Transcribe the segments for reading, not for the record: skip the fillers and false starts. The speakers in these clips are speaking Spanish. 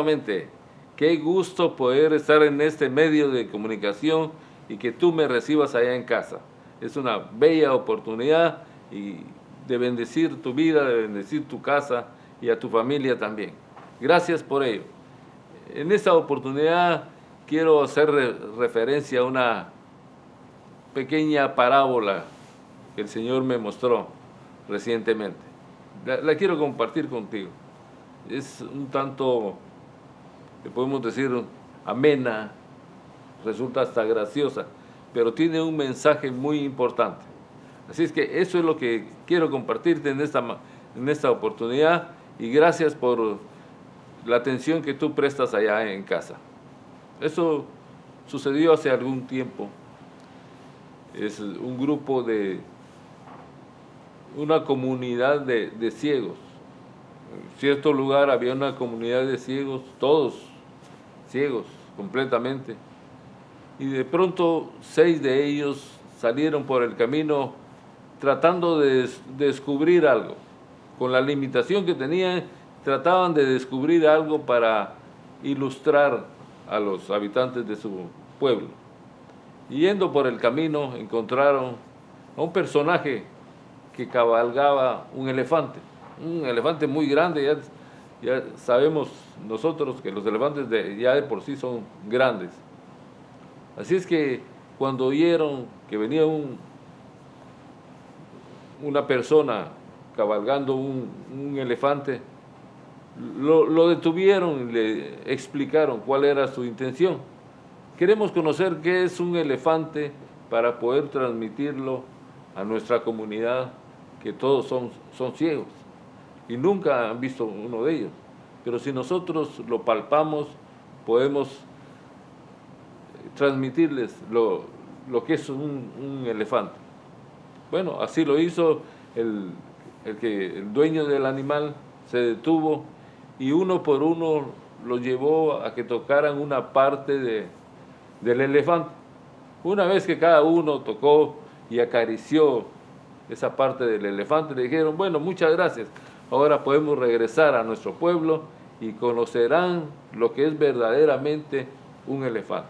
nuevamente, qué gusto poder estar en este medio de comunicación y que tú me recibas allá en casa. Es una bella oportunidad y de bendecir tu vida, de bendecir tu casa y a tu familia también. Gracias por ello. En esta oportunidad quiero hacer referencia a una pequeña parábola que el Señor me mostró recientemente. La quiero compartir contigo. Es un tanto, le podemos decir, amena, resulta hasta graciosa, pero tiene un mensaje muy importante. Así es que eso es lo que quiero compartirte en esta oportunidad, y gracias por la atención que tú prestas allá en casa. Eso sucedió hace algún tiempo. Es un grupo de una comunidad de ciegos. En cierto lugar había una comunidad de ciegos, todos ciegos completamente, y de pronto 6 de ellos salieron por el camino tratando de descubrir algo. Con la limitación que tenían, trataban de descubrir algo para ilustrar a los habitantes de su pueblo. Y yendo por el camino encontraron a un personaje que cabalgaba un elefante muy grande. Ya sabemos nosotros que los elefantes ya de por sí son grandes. Así es que cuando oyeron que venía una persona cabalgando un elefante, lo detuvieron y le explicaron cuál era su intención. Queremos conocer qué es un elefante para poder transmitirlo a nuestra comunidad, que todos son ciegos y nunca han visto uno de ellos. Pero si nosotros lo palpamos, podemos transmitirles lo que es un elefante. Bueno, así lo hizo el dueño del animal. Se detuvo y uno por uno lo llevó a que tocaran una parte del elefante. Una vez que cada uno tocó y acarició esa parte del elefante, le dijeron: bueno, muchas gracias, ahora podemos regresar a nuestro pueblo y conocerán lo que es verdaderamente un elefante.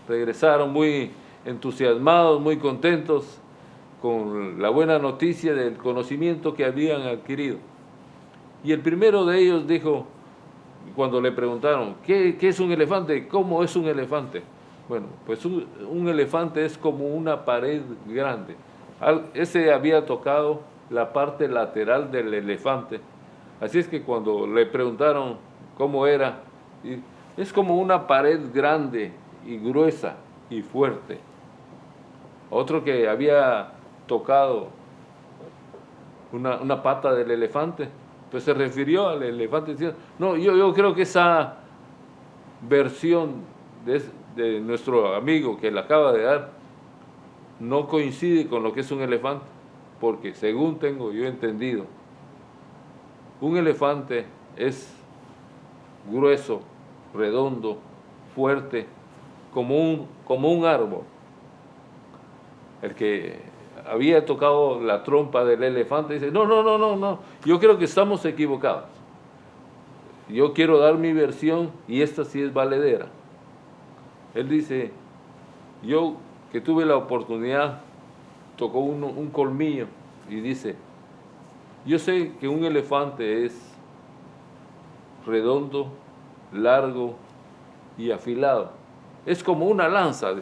Regresaron muy entusiasmados, muy contentos con la buena noticia del conocimiento que habían adquirido. Y el primero de ellos dijo, cuando le preguntaron: ¿qué es un elefante? ¿Cómo es un elefante? Bueno, pues un elefante es como una pared grande. Ese había tocado la parte lateral del elefante. Así es que cuando le preguntaron cómo era, es como una pared grande y gruesa y fuerte. Otro que había tocado una pata del elefante, pues se refirió al elefante diciendo: no, yo creo que esa versión de nuestro amigo que le acaba de dar no coincide con lo que es un elefante, porque según tengo yo entendido, un elefante es grueso, redondo, fuerte, como un árbol. El que había tocado la trompa del elefante dice: no, yo creo que estamos equivocados. Yo quiero dar mi versión y esta sí es valedera. Él dice: yo que tuve la oportunidad, tocó un colmillo y dice: yo sé que un elefante es redondo, largo y afilado. Es como una lanza.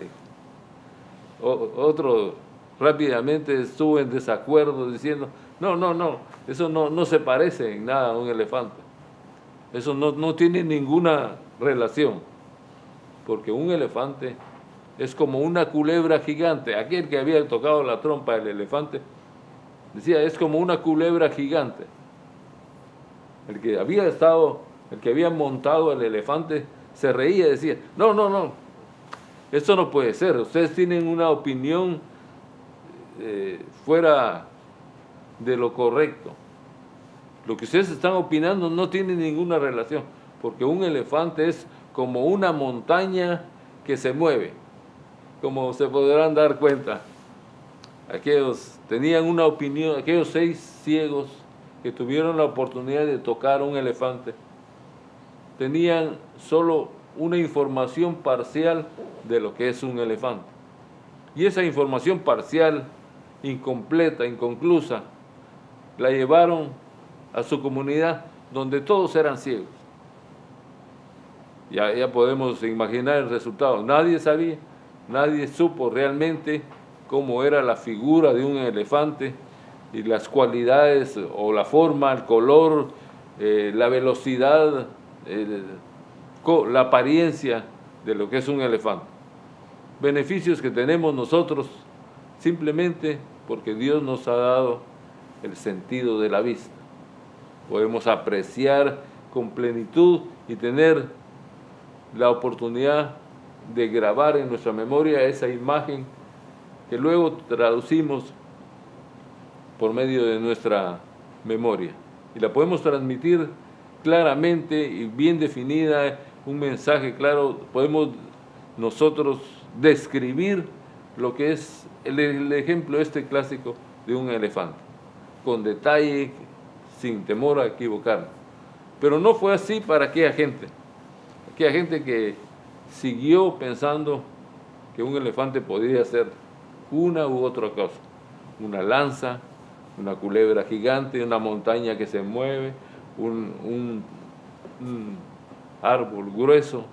Otro rápidamente estuvo en desacuerdo diciendo: no, eso no se parece en nada a un elefante. Eso no tiene ninguna relación, porque un elefante es como una culebra gigante. Aquel que había tocado la trompa del elefante decía: es como una culebra gigante. El que había montado el elefante se reía y decía: no, esto no puede ser, ustedes tienen una opinión fuera de lo correcto. Lo que ustedes están opinando no tiene ninguna relación, porque un elefante es como una montaña que se mueve, como se podrán dar cuenta. Aquellos tenían una opinión, aquellos 6 ciegos que tuvieron la oportunidad de tocar un elefante, tenían solo una información parcial de lo que es un elefante. Y esa información parcial, incompleta, inconclusa, la llevaron a su comunidad donde todos eran ciegos. Ya podemos imaginar el resultado. Nadie sabía, nadie supo realmente cómo era la figura de un elefante y las cualidades o la forma, el color, la velocidad, la apariencia de lo que es un elefante. Beneficios que tenemos nosotros simplemente porque Dios nos ha dado el sentido de la vista. Podemos apreciar con plenitud y tener la oportunidad de grabar en nuestra memoria esa imagen que luego traducimos por medio de nuestra memoria. Y la podemos transmitir claramente y bien definida, un mensaje claro. Podemos nosotros describir lo que es el ejemplo clásico de un elefante, con detalle, sin temor a equivocarnos. Pero no fue así para aquella gente que siguió pensando que un elefante podía ser una u otra cosa, una lanza, una culebra gigante, una montaña que se mueve, un árbol grueso.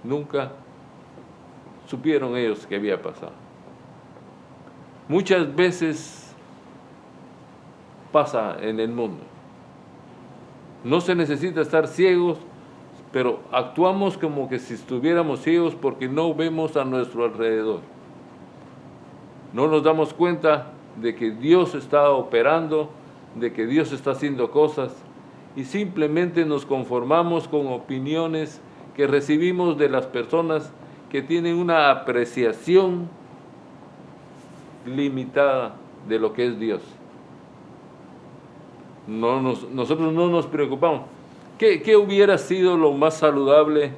Nunca supieron ellos qué había pasado. Muchas veces pasa en el mundo. No se necesita estar ciegos, pero actuamos como que si estuviéramos ciegos porque no vemos a nuestro alrededor. No nos damos cuenta de que Dios está operando, de que Dios está haciendo cosas, y simplemente nos conformamos con opiniones que recibimos de las personas que tienen una apreciación limitada de lo que es Dios. Nosotros no nos preocupamos. ¿Qué hubiera sido lo más saludable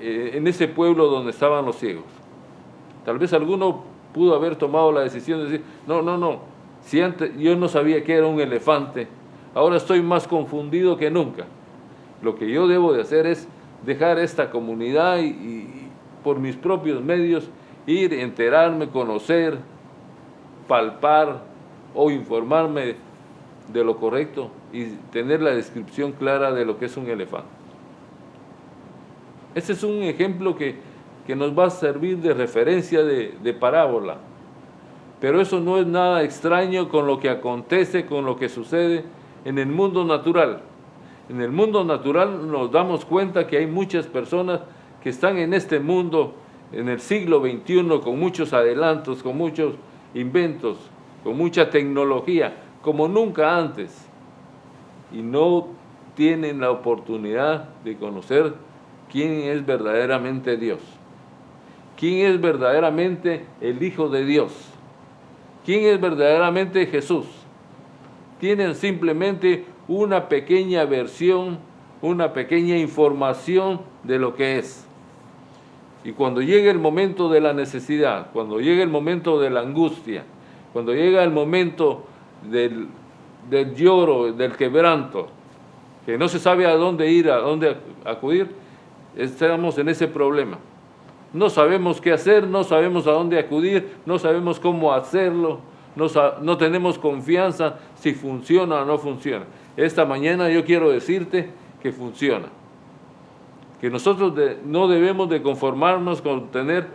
en ese pueblo donde estaban los ciegos? Tal vez alguno pudo haber tomado la decisión de decir, no, si antes yo no sabía que era un elefante, ahora estoy más confundido que nunca. Lo que yo debo de hacer es dejar esta comunidad y por mis propios medios ir, enterarme, conocer, palpar o informarme de lo correcto y tener la descripción clara de lo que es un elefante. Este es un ejemplo que nos va a servir de referencia de parábola, pero eso no es nada extraño con lo que acontece, con lo que sucede en el mundo natural. En el mundo natural nos damos cuenta que hay muchas personas que están en este mundo, en el siglo XXI, con muchos adelantos, con muchos inventos, con mucha tecnología, como nunca antes, y no tienen la oportunidad de conocer quién es verdaderamente Dios, quién es verdaderamente el Hijo de Dios, quién es verdaderamente Jesús. Tienen simplemente una pequeña versión, una pequeña información de lo que es. Y cuando llega el momento de la necesidad, cuando llega el momento de la angustia, cuando llega el momento del lloro, del quebranto, que no se sabe a dónde ir, a dónde acudir, estamos en ese problema. No sabemos qué hacer, no sabemos a dónde acudir, no sabemos cómo hacerlo, no tenemos confianza si funciona o no funciona. Esta mañana yo quiero decirte que funciona, que nosotros no debemos de conformarnos con tener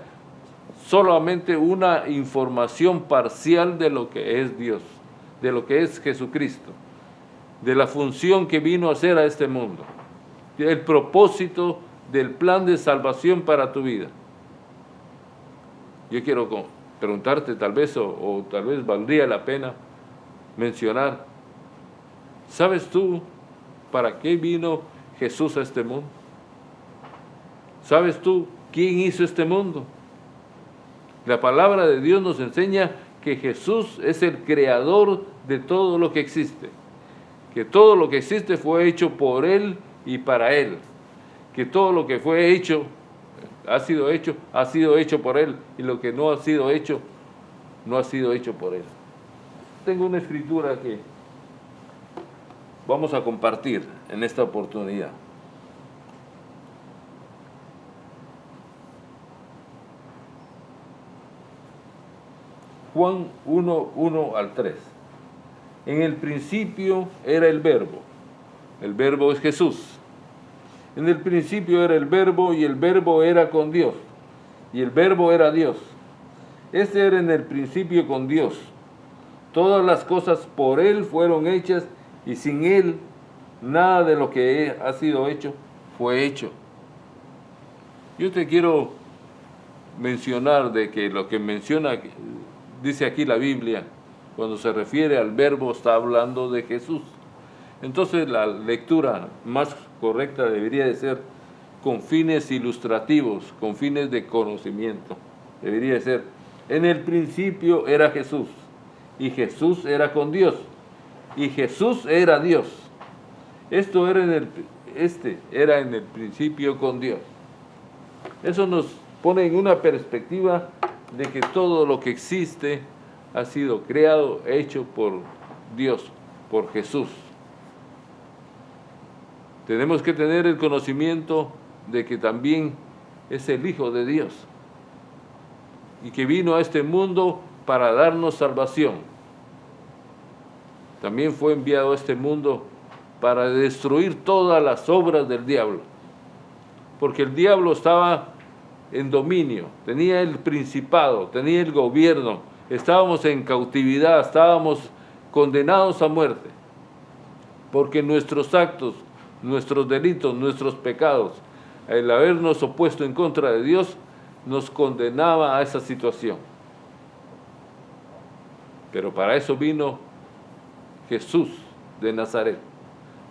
solamente una información parcial de lo que es Dios, de lo que es Jesucristo, de la función que vino a hacer a este mundo, el propósito del plan de salvación para tu vida. Yo quiero preguntarte tal vez, o tal vez valdría la pena mencionar, ¿sabes tú para qué vino Jesús a este mundo? ¿Sabes tú quién hizo este mundo? La palabra de Dios nos enseña que Jesús es el creador de todo lo que existe, que todo lo que existe fue hecho por Él y para Él, que todo lo que fue hecho, ha sido hecho por Él, y lo que no ha sido hecho, no ha sido hecho por Él. Tengo una escritura que vamos a compartir en esta oportunidad. Juan 1, 1 al 3. En el principio era el verbo es Jesús. En el principio era el verbo, y el verbo era con Dios, y el verbo era Dios. Este era en el principio con Dios. Todas las cosas por Él fueron hechas, y sin Él nada de lo que ha sido hecho fue hecho. Yo te quiero mencionar de que lo que dice aquí la Biblia, cuando se refiere al verbo, está hablando de Jesús. Entonces la lectura más correcta debería de ser con fines ilustrativos, con fines de conocimiento. Debería de ser, en el principio era Jesús, y Jesús era con Dios, y Jesús era Dios. Esto era era en el principio con Dios. Eso nos pone en una perspectiva de que todo lo que existe ha sido creado, hecho por Dios, por Jesús. Tenemos que tener el conocimiento de que también es el Hijo de Dios y que vino a este mundo para darnos salvación. También fue enviado a este mundo para destruir todas las obras del diablo, porque el diablo estaba en dominio, tenía el principado, tenía el gobierno, estábamos en cautividad, estábamos condenados a muerte, porque nuestros actos, nuestros delitos, nuestros pecados, el habernos opuesto en contra de Dios, nos condenaba a esa situación. Pero para eso vino Jesús de Nazaret,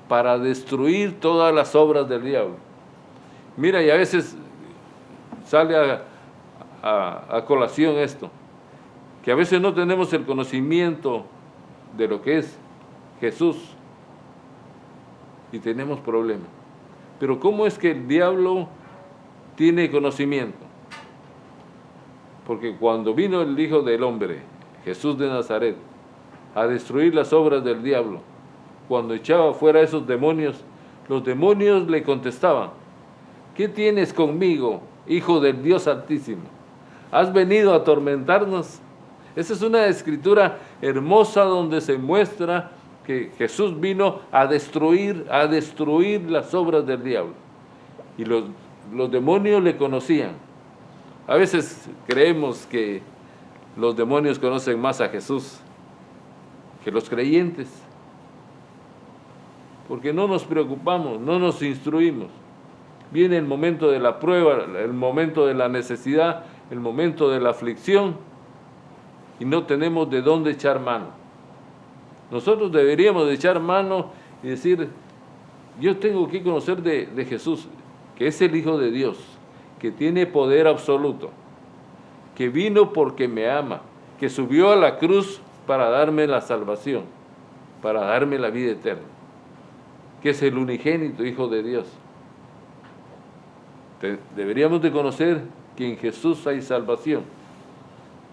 para destruir todas las obras del diablo. Mira, y a veces sale a colación esto, que a veces no tenemos el conocimiento de lo que es Jesús y tenemos problemas. Pero ¿cómo es que el diablo tiene conocimiento? Porque cuando vino el Hijo del Hombre, Jesús de Nazaret, a destruir las obras del diablo, cuando echaba fuera esos demonios, los demonios le contestaban: ¿qué tienes conmigo, Hijo del Dios Altísimo? ¿Has venido a atormentarnos? Esa es una escritura hermosa donde se muestra que Jesús vino a destruir las obras del diablo. Y los demonios le conocían. A veces creemos que los demonios conocen más a Jesús que los creyentes, porque no nos preocupamos, no nos instruimos. Viene el momento de la prueba, el momento de la necesidad, el momento de la aflicción, y no tenemos de dónde echar mano. Nosotros deberíamos de echar mano y decir: yo tengo que conocer de Jesús, que es el Hijo de Dios, que tiene poder absoluto, que vino porque me ama, que subió a la cruz para darme la salvación, para darme la vida eterna, que es el unigénito Hijo de Dios. Deberíamos de conocer que en Jesús hay salvación.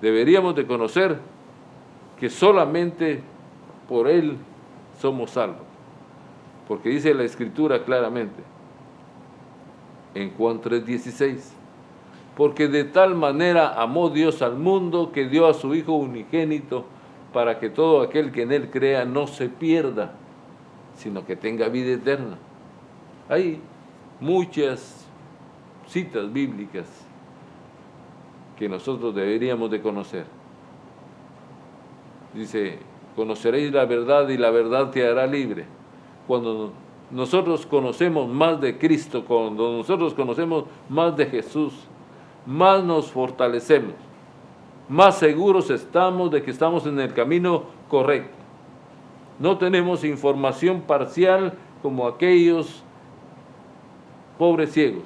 Deberíamos de conocer que solamente por Él somos salvos, porque dice la Escritura claramente en Juan 3:16: porque de tal manera amó Dios al mundo que dio a su Hijo unigénito, para que todo aquel que en Él crea no se pierda, sino que tenga vida eterna. Hay muchas citas bíblicas que nosotros deberíamos de conocer. Dice: conoceréis la verdad y la verdad te hará libre. Cuando nosotros conocemos más de Cristo, cuando nosotros conocemos más de Jesús, más nos fortalecemos, más seguros estamos de que estamos en el camino correcto. No tenemos información parcial como aquellos pobres ciegos.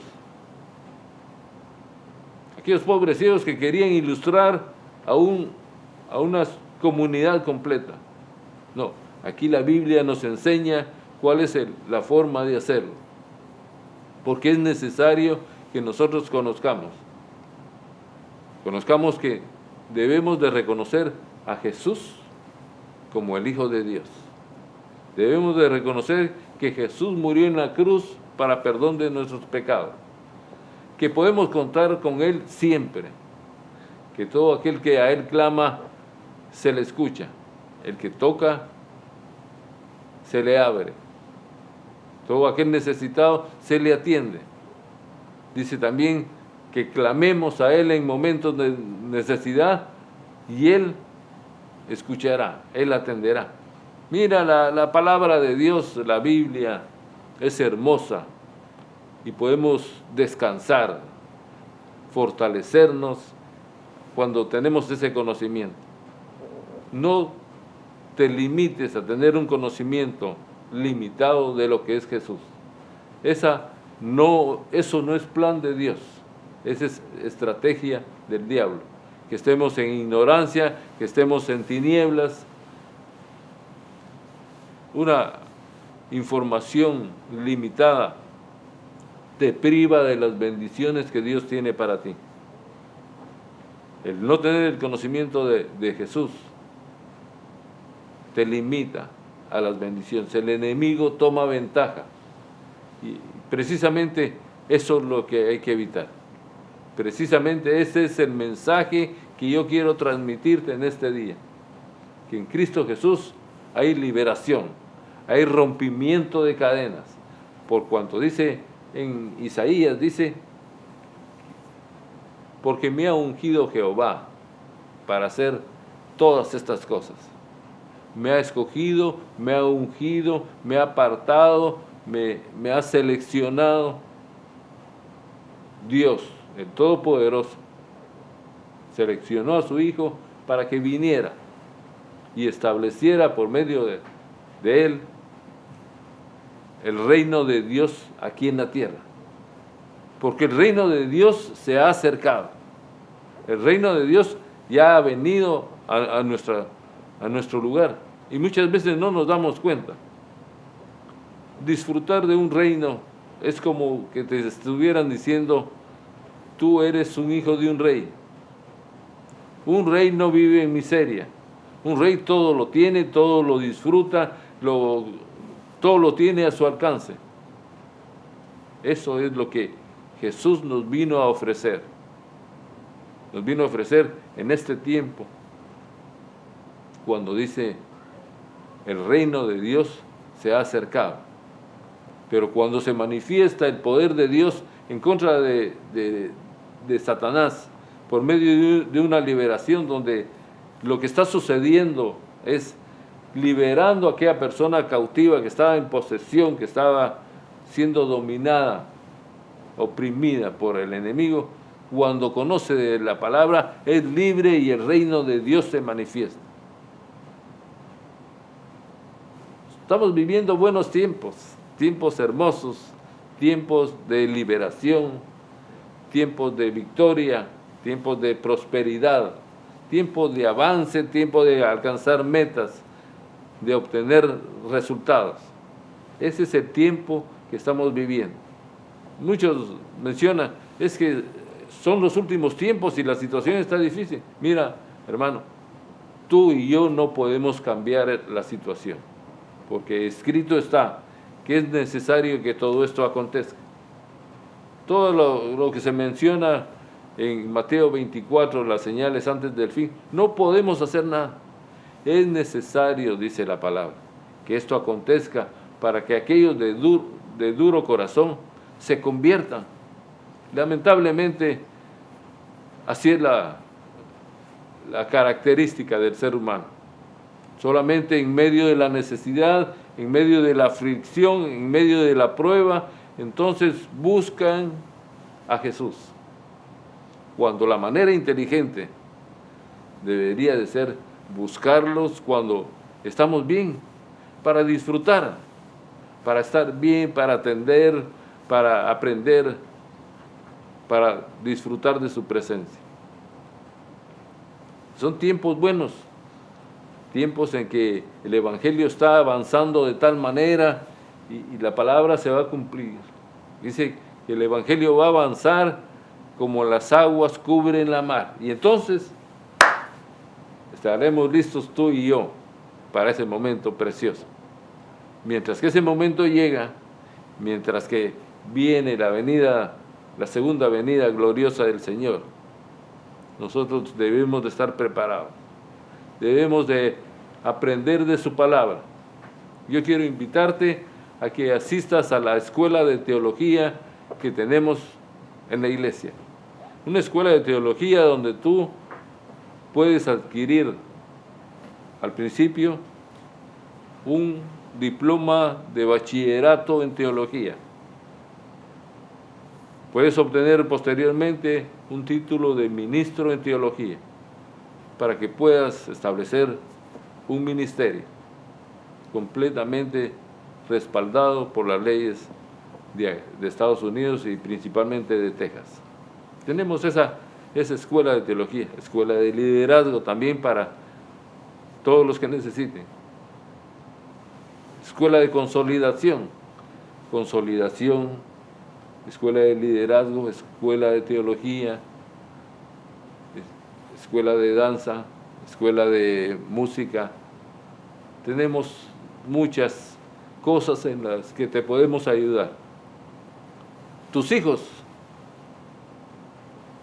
Aquellos pobres ciegos que querían ilustrar a una comunidad completa. No, aquí la Biblia nos enseña cuál es la forma de hacerlo, porque es necesario que nosotros conozcamos que debemos de reconocer a Jesús como el Hijo de Dios. Debemos de reconocer que Jesús murió en la cruz para perdón de nuestros pecados, que podemos contar con Él siempre, que todo aquel que a Él clama se le escucha. El que toca, se le abre. Todo aquel necesitado se le atiende. Dice también que clamemos a Él en momentos de necesidad y Él escuchará, Él atenderá. Mira, la palabra de Dios, la Biblia, es hermosa y podemos descansar, fortalecernos cuando tenemos ese conocimiento. No te limites a tener un conocimiento limitado de lo que es Jesús. Eso no es plan de Dios, esa es estrategia del diablo. Que estemos en ignorancia, que estemos en tinieblas. Una información limitada te priva de las bendiciones que Dios tiene para ti. El no tener el conocimiento de Jesús te limita a las bendiciones. El enemigo toma ventaja. Y precisamente eso es lo que hay que evitar. Precisamente ese es el mensaje que yo quiero transmitirte en este día. Que en Cristo Jesús hay liberación, hay rompimiento de cadenas. Por cuanto dice en Isaías, dice, porque me ha ungido Jehová para hacer todas estas cosas. Me ha escogido, me ha ungido, me ha apartado, me ha seleccionado. Dios, el Todopoderoso, seleccionó a su Hijo para que viniera y estableciera por medio de Él el reino de Dios aquí en la tierra. Porque el reino de Dios se ha acercado. El reino de Dios ya ha venido a nuestro lugar. Y muchas veces no nos damos cuenta. Disfrutar de un reino es como que te estuvieran diciendo, tú eres un hijo de un rey. Un rey no vive en miseria. Un rey todo lo tiene, todo lo disfruta, todo lo tiene a su alcance. Eso es lo que Jesús nos vino a ofrecer. Nos vino a ofrecer en este tiempo, cuando dice, el reino de Dios se ha acercado. Pero cuando se manifiesta el poder de Dios en contra de Satanás, por medio de una liberación donde lo que está sucediendo es liberando a aquella persona cautiva que estaba en posesión, que estaba siendo dominada, oprimida por el enemigo, cuando conoce de la palabra, es libre y el reino de Dios se manifiesta. Estamos viviendo buenos tiempos, tiempos hermosos, tiempos de liberación, tiempos de victoria, tiempos de prosperidad, tiempos de avance, tiempos de alcanzar metas, de obtener resultados. Ese es el tiempo que estamos viviendo. Muchos mencionan, es que son los últimos tiempos y la situación está difícil. Mira, hermano, tú y yo no podemos cambiar la situación, porque escrito está que es necesario que todo esto acontezca. Todo lo que se menciona en Mateo 24, las señales antes del fin, no podemos hacer nada. Es necesario, dice la palabra, que esto acontezca para que aquellos de duro corazón se conviertan. Lamentablemente, así es la característica del ser humano. Solamente en medio de la necesidad, en medio de la aflicción, en medio de la prueba, entonces buscan a Jesús. Cuando la manera inteligente debería de ser buscarlos cuando estamos bien, para disfrutar, para estar bien, para atender, para aprender, para disfrutar de su presencia. Son tiempos buenos, tiempos en que el Evangelio está avanzando de tal manera y la palabra se va a cumplir. Dice que el Evangelio va a avanzar como las aguas cubren la mar. Y entonces estaremos listos tú y yo para ese momento precioso. Mientras que ese momento llega, mientras que viene la segunda venida gloriosa del Señor, nosotros debemos de estar preparados. debemos de aprender de su palabra. Yo quiero invitarte a que asistas a la escuela de teología que tenemos en la iglesia. Una escuela de teología donde tú puedes adquirir al principio un diploma de bachillerato en teología. Puedes obtener posteriormente un título de ministro en teología para que puedas establecer un ministerio completamente respaldado por las leyes de Estados Unidos y principalmente de Texas. Tenemos esa escuela de teología, escuela de liderazgo también para todos los que necesiten. Escuela de consolidación, escuela de liderazgo, escuela de teología, escuela de danza, escuela de música. Tenemos muchas cosas en las que te podemos ayudar. Tus hijos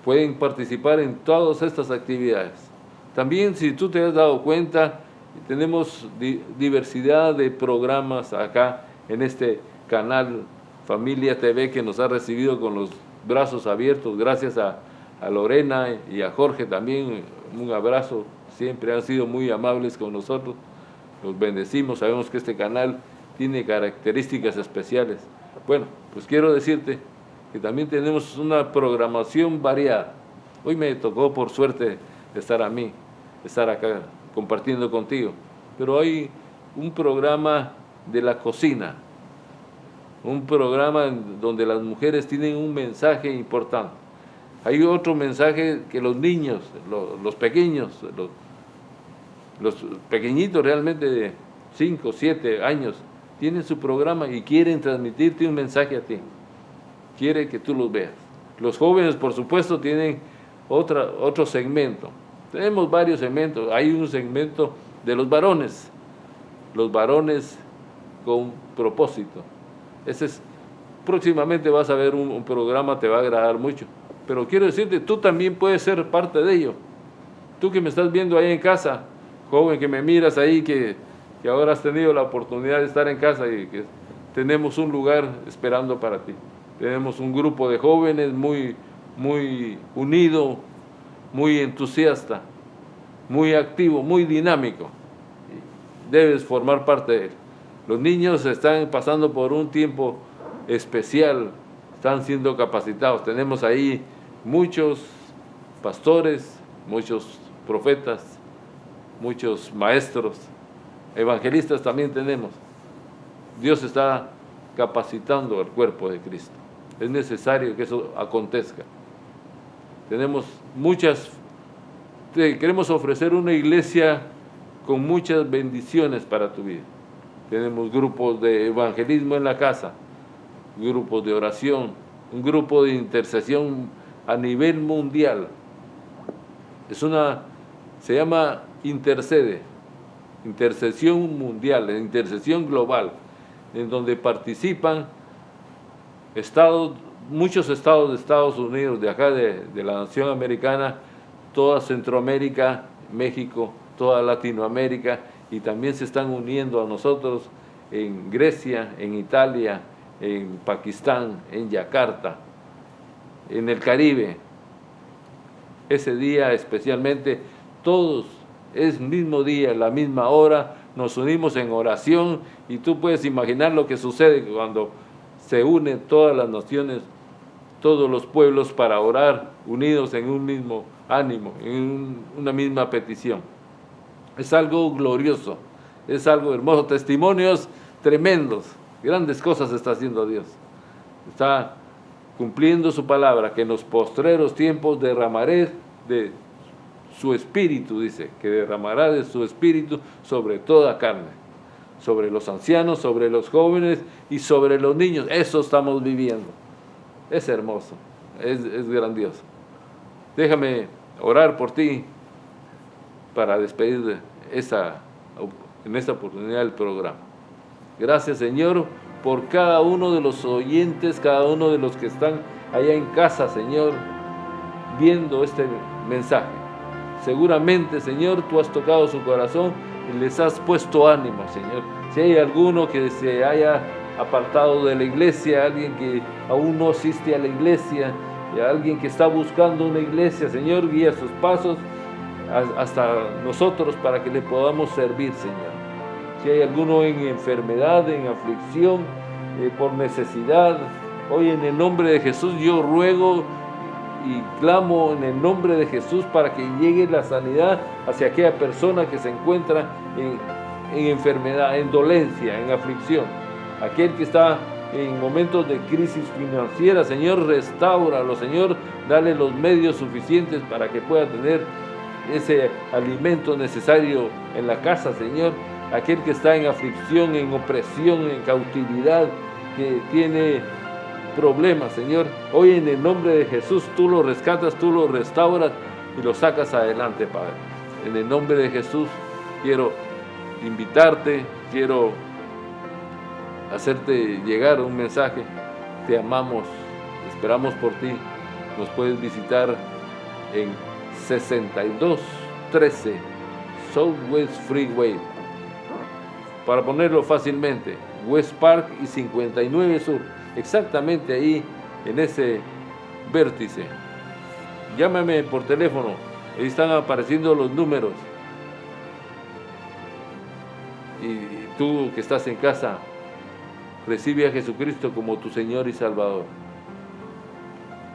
pueden participar en todas estas actividades. También, si tú te has dado cuenta, tenemos diversidad de programas acá en este canal Familia TV, que nos ha recibido con los brazos abiertos. Gracias a Lorena y a Jorge también, un abrazo. Siempre han sido muy amables con nosotros. Los bendecimos. Sabemos que este canal tiene características especiales. Bueno, pues quiero decirte que también tenemos una programación variada. Hoy me tocó, por suerte, estar acá compartiendo contigo, pero hay un programa de la cocina, un programa donde las mujeres tienen un mensaje importante. Hay otro mensaje que los niños, los pequeños, los pequeñitos realmente de 5, 7 años, tienen su programa y quieren transmitirte un mensaje a ti. Quiere que tú los veas. Los jóvenes, por supuesto, tienen otro segmento. Tenemos varios segmentos. Hay un segmento de los varones con propósito. Próximamente vas a ver un programa, te va a agradar mucho. Pero quiero decirte, tú también puedes ser parte de ello. Tú que me estás viendo ahí en casa, joven que me miras ahí, que ahora has tenido la oportunidad de estar en casa y que tenemos un lugar esperando para ti. Tenemos un grupo de jóvenes muy unido, muy entusiasta, muy activo, muy dinámico. Debes formar parte de él. Los niños están pasando por un tiempo especial, están siendo capacitados. Tenemos ahí muchos pastores, muchos profetas, muchos maestros, evangelistas también tenemos. Dios está capacitando al cuerpo de Cristo. Es necesario que eso acontezca. Tenemos queremos ofrecer una iglesia con muchas bendiciones para tu vida. Tenemos grupos de evangelismo en la casa, grupos de oración, un grupo de intercesión a nivel mundial. Se llama Intercede, intercesión mundial, intercesión global, en donde participan muchos estados de Estados Unidos, de acá de la nación americana, toda Centroamérica, México, toda Latinoamérica, y también se están uniendo a nosotros en Grecia, en Italia, en Pakistán, en Yakarta, en el Caribe. Ese día especialmente, todos, es mismo día, la misma hora, nos unimos en oración, y tú puedes imaginar lo que sucede cuando se unen todas las naciones, todos los pueblos para orar, unidos en un mismo ánimo, en una misma petición. Es algo glorioso, es algo hermoso, testimonios tremendos, grandes cosas está haciendo Dios. Está cumpliendo su palabra, que en los postreros tiempos derramaré de su espíritu, dice, que derramará de su espíritu sobre toda carne, sobre los ancianos, sobre los jóvenes y sobre los niños. Eso estamos viviendo. Es hermoso, es grandioso. Déjame orar por ti para despedir en esta oportunidad del programa. Gracias, Señor, por cada uno de los oyentes, cada uno de los que están allá en casa, Señor, viendo este mensaje. seguramente, Señor, tú has tocado su corazón y les has puesto ánimo, Señor. Si hay alguno que se haya apartado de la iglesia, alguien que aún no asiste a la iglesia, y a alguien que está buscando una iglesia, Señor, guía sus pasos hasta nosotros para que le podamos servir, Señor. Si hay alguno en enfermedad, en aflicción, por necesidad, hoy en el nombre de Jesús yo ruego y clamo en el nombre de Jesús para que llegue la sanidad hacia aquella persona que se encuentra en enfermedad, en dolencia, en aflicción. Aquel que está en momentos de crisis financiera, Señor, restáuralo, Señor, dale los medios suficientes para que pueda tener ese alimento necesario en la casa, Señor. Aquel que está en aflicción, en opresión, en cautividad, que tiene problemas, Señor, hoy en el nombre de Jesús tú lo rescatas, tú lo restauras y lo sacas adelante, Padre. En el nombre de Jesús quiero invitarte, quiero hacerte llegar un mensaje. Te amamos, esperamos por ti. Nos puedes visitar en 6213 Southwest Freeway, para ponerlo fácilmente, West Park y 59 Sur, exactamente ahí en ese vértice. Llámame por teléfono, ahí están apareciendo los números. Y tú que estás en casa, recibe a Jesucristo como tu Señor y Salvador.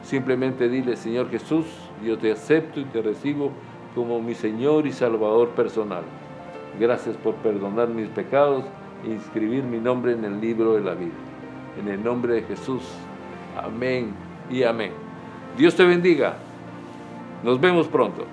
Simplemente dile: Señor Jesús, yo te acepto y te recibo como mi Señor y Salvador personal. Gracias por perdonar mis pecados e inscribir mi nombre en el libro de la vida. En el nombre de Jesús. Amén y amén. Dios te bendiga. Nos vemos pronto.